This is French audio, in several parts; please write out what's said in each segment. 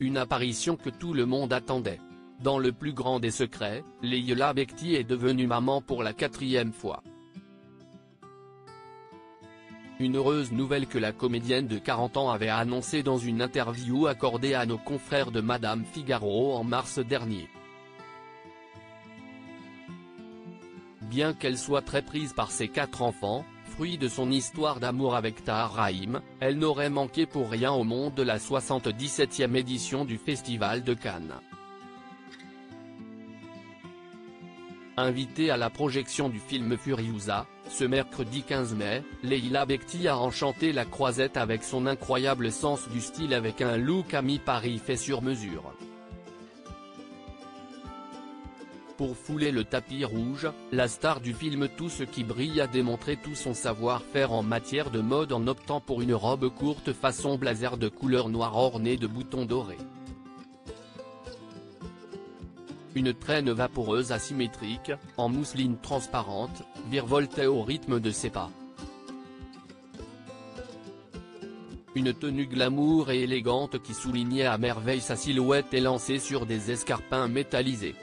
une apparition que tout le monde attendait. Dans le plus grand des secrets, Leïla Bekti est devenue maman pour la 4e fois. Une heureuse nouvelle que la comédienne de 40 ans avait annoncée dans une interview accordée à nos confrères de Madame Figaro en mars dernier. Bien qu'elle soit très prise par ses 4 enfants, fruit de son histoire d'amour avec Tahar Rahim, elle n'aurait manqué pour rien au monde de la 77e édition du Festival de Cannes. Invitée à la projection du film Furiosa, ce mercredi 15 mai, Leïla Bekti a enchanté la croisette avec son incroyable sens du style avec un look à mi-Paris fait sur mesure. Pour fouler le tapis rouge, la star du film Tout ce qui brille a démontré tout son savoir-faire en matière de mode en optant pour une robe courte façon blazer de couleur noire ornée de boutons dorés. Une traîne vaporeuse asymétrique, en mousseline transparente, virevoltait au rythme de ses pas. Une tenue glamour et élégante qui soulignait à merveille sa silhouette élancée sur des escarpins métallisés.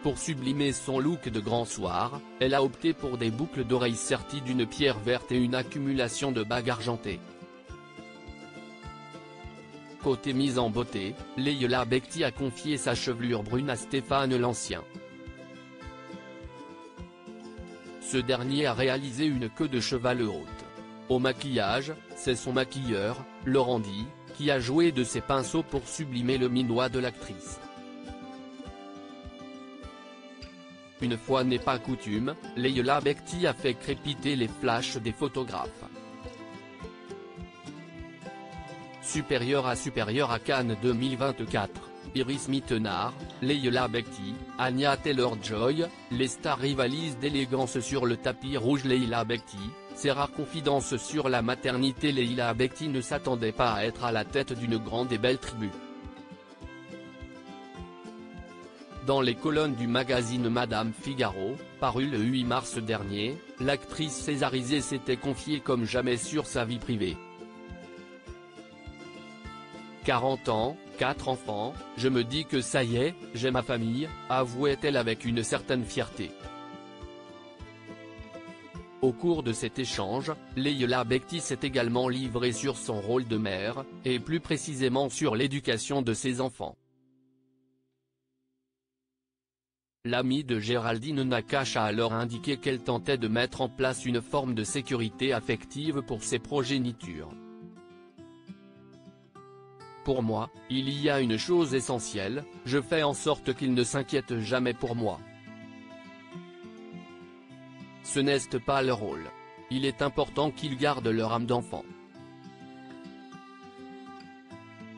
Pour sublimer son look de grand soir, elle a opté pour des boucles d'oreilles serties d'une pierre verte et une accumulation de bagues argentées. Côté mise en beauté, Leïla Bekti a confié sa chevelure brune à Stéphane l'Ancien. Ce dernier a réalisé une queue de cheval haute. Au maquillage, c'est son maquilleur, Laurent Di, qui a joué de ses pinceaux pour sublimer le minois de l'actrice. Une fois n'est pas coutume, Leïla Bekti a fait crépiter les flashs des photographes. Supérieur à Cannes 2024, Iris Mittenard, Leïla Bekti, Anya Taylor-Joy, les stars rivalisent d'élégance sur le tapis rouge. Leïla Bekti, ses rares confidences sur la maternité. Leïla Bekti ne s'attendait pas à être à la tête d'une grande et belle tribu. Dans les colonnes du magazine Madame Figaro, paru le 8 mars dernier, l'actrice césarisée s'était confiée comme jamais sur sa vie privée. 40 ans, 4 enfants, je me dis que ça y est, j'ai ma famille, avouait-elle avec une certaine fierté. Au cours de cet échange, Leïla Bekti s'est également livrée sur son rôle de mère, et plus précisément sur l'éducation de ses enfants. L'amie de Géraldine Nakache a alors indiqué qu'elle tentait de mettre en place une forme de sécurité affective pour ses progénitures. Pour moi, il y a une chose essentielle, je fais en sorte qu'ils ne s'inquiètent jamais pour moi. Ce n'est pas leur rôle. Il est important qu'ils gardent leur âme d'enfant.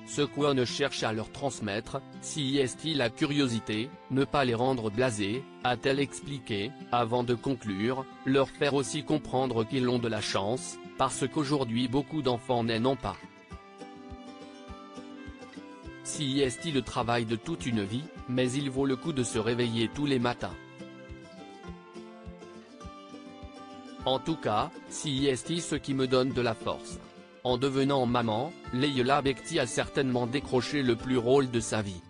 Ce qu'on cherche à leur transmettre, si est la curiosité, ne pas les rendre blasés, a-t-elle expliqué, avant de conclure, leur faire aussi comprendre qu'ils ont de la chance, parce qu'aujourd'hui beaucoup d'enfants n'en ont pas. Si est le travail de toute une vie, mais il vaut le coup de se réveiller tous les matins. En tout cas, si est ce qui me donne de la force. En devenant maman, Leïla Bekti a certainement décroché le plus rôle de sa vie.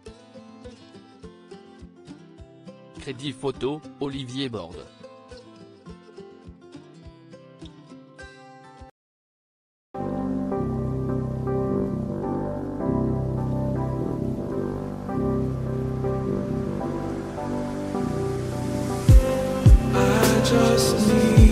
Crédit photo, Olivier Borde. Just need